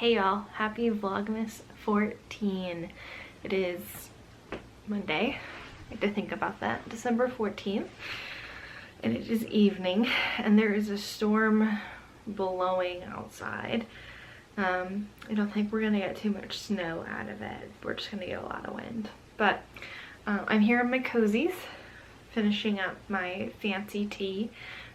Hey y'all, happy Vlogmas 14. It is Monday. I have to think about that. December 14th. And it is evening and there is a storm blowing outside. I don't think we're gonna get too much snow out of it. We're just gonna get a lot of wind. But I'm here in my cozies, finishing up my fancy tea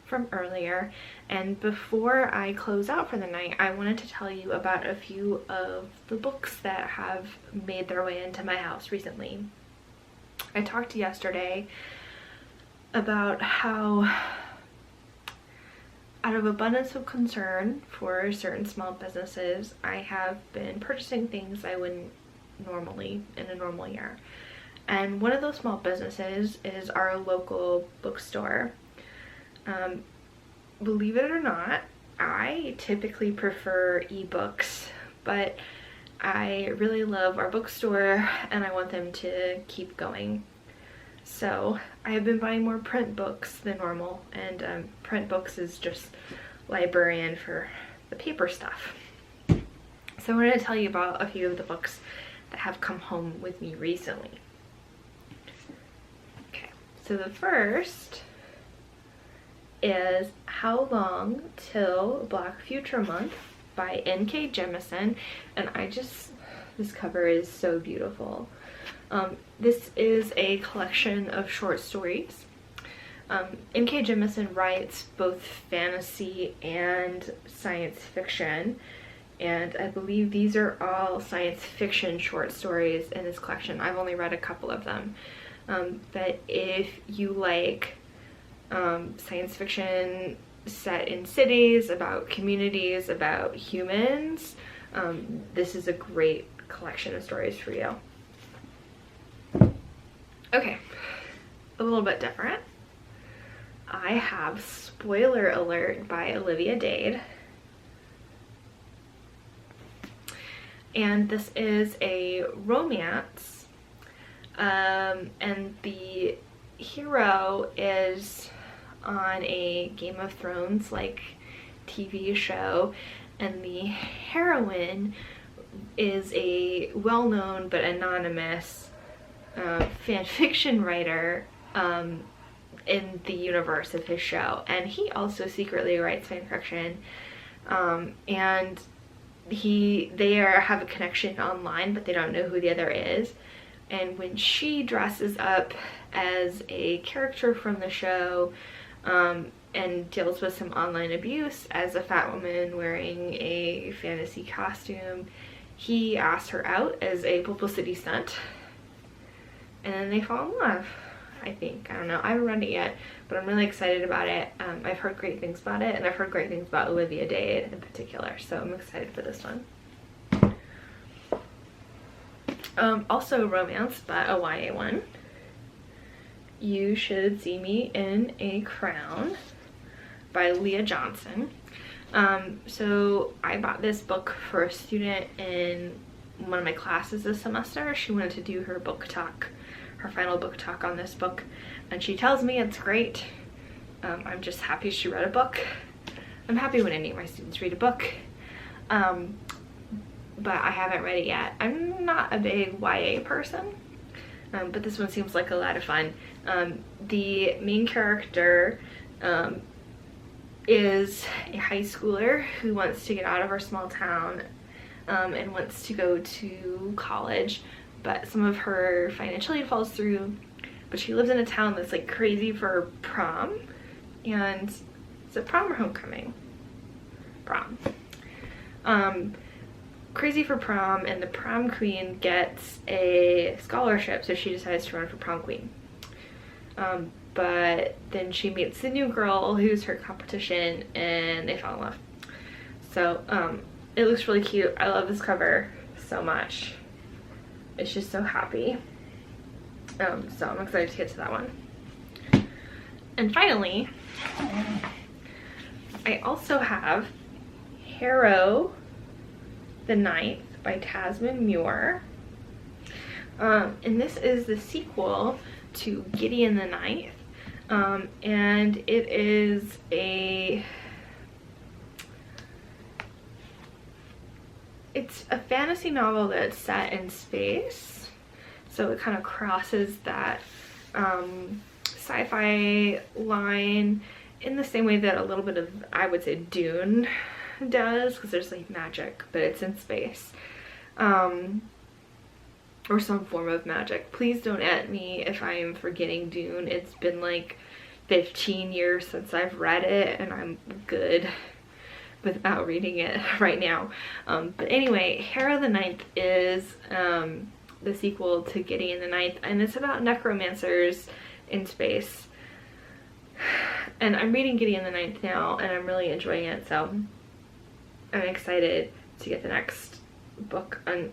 from earlier, and before I close out for the night, I wanted to tell you about a few of the books that have made their way into my house recently. I talked yesterday about how, out of abundance of concern for certain small businesses, I have been purchasing things I wouldn't normally in a normal year. And one of those small businesses is our local bookstore. Believe it or not, I typically prefer ebooks, but I really love our bookstore and I want them to keep going. So I have been buying more print books than normal, and print books is just librarian for the paper stuff. So I wanted to tell you about a few of the books that have come home with me recently. Okay, so the first is How Long Till Black Future Month by N.K. Jemisin, and this cover is so beautiful. This is a collection of short stories. N.K. Jemisin writes both fantasy and science fiction, and I believe these are all science fiction short stories in this collection. I've only read a couple of them, but if you like science fiction set in cities, about communities, about humans, this is a great collection of stories for you. Okay, a little bit different. I have Spoiler Alert by Olivia Dade. And this is a romance, and the hero is on a Game of Thrones like TV show, and the heroine is a well-known but anonymous fan fiction writer in the universe of his show, and he also secretly writes fan fiction, and they have a connection online, but they don't know who the other is. And when she dresses up as a character from the show and deals with some online abuse as a fat woman wearing a fantasy costume, he asks her out as a publicity stunt, and then they fall in love, I think. I don't know, I haven't read it yet, but I'm really excited about it. I've heard great things about it, and I've heard great things about Olivia Dade in particular, so I'm excited for this one. Also romance, but a YA one. You Should See Me in a Crown by Leah Johnson. So I bought this book for a student in one of my classes this semester. She wanted to do her book talk, her final book talk on this book, and she tells me it's great. I'm just happy she read a book. I'm happy when any of my students read a book, but I haven't read it yet. I'm not a big YA person, but this one seems like a lot of fun. The main character is a high schooler who wants to get out of her small town and wants to go to college, but some of her financial aid falls through. But she lives in a town that's like crazy for prom, and is it prom or homecoming? Prom. Crazy for prom, and the prom queen gets a scholarship, so she decides to run for prom queen. But then she meets the new girl who's her competition, and they fall in love. So it looks really cute. I love this cover so much. It's just so happy. So I'm excited to get to that one. And finally, I also have Harrow the Ninth by Tasman Muir. And this is the sequel to Gideon the Ninth. And it is it's a fantasy novel that's set in space, so it kind of crosses that sci-fi line in the same way that a little bit of, I would say, Dune does, because there's like magic, but it's in space. Or some form of magic. Please don't at me if I am forgetting Dune. It's been like 15 years since I've read it, and I'm good without reading it right now. But anyway, Harrow the Ninth is the sequel to Gideon the Ninth, and it's about necromancers in space. And I'm reading Gideon the Ninth now, and I'm really enjoying it, so I'm excited to get the next book on,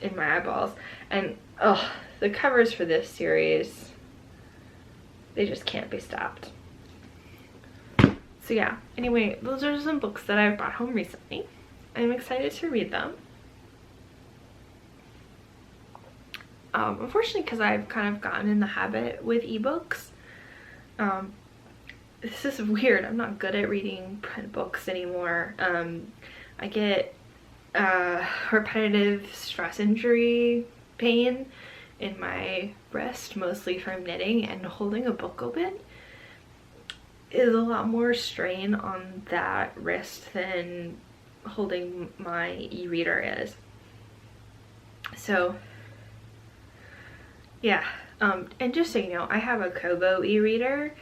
in my eyeballs. And oh, the covers for this series, they just can't be stopped. So yeah, anyway, those are some books that I've brought home recently. I'm excited to read them. Unfortunately, because I've kind of gotten in the habit with ebooks. This is weird. I'm not good at reading print books anymore. I get repetitive stress injury pain in my wrist, mostly from knitting, and holding a book open is a lot more strain on that wrist than holding my e-reader is. So yeah, and just so you know, I have a Kobo e-reader.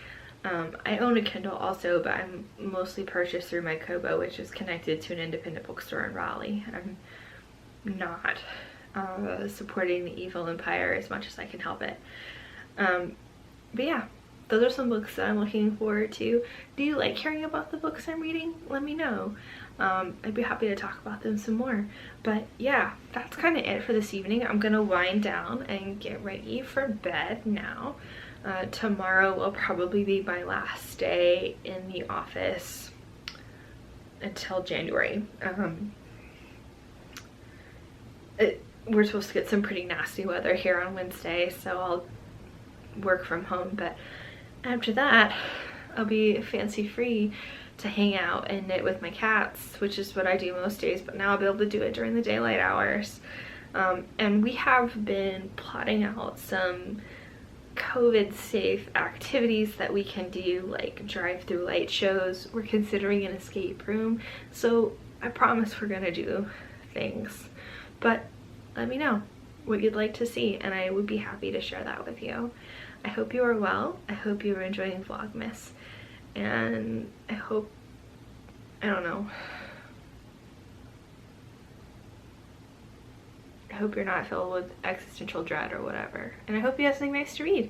I own a Kindle also, but I'm mostly purchased through my Kobo, which is connected to an independent bookstore in Raleigh. I'm not supporting the evil empire as much as I can help it. But yeah, those are some books that I'm looking forward to. Do you like hearing about the books I'm reading? Let me know. I'd be happy to talk about them some more. But yeah, that's kind of it for this evening. I'm gonna wind down and get ready for bed now. Tomorrow will probably be my last day in the office until January. We're supposed to get some pretty nasty weather here on Wednesday, so I'll work from home, but after that I'll be fancy free to hang out and knit with my cats, which is what I do most days, but now I'll be able to do it during the daylight hours. And we have been plotting out some COVID safe activities that we can do, like drive-through light shows. We're considering an escape room, so I promise we're gonna do things, but let me know what you'd like to see and I would be happy to share that with you. I hope you are well. I hope you are enjoying Vlogmas, and I hope, I don't know, I hope you're not filled with existential dread or whatever, and I hope you have something nice to read.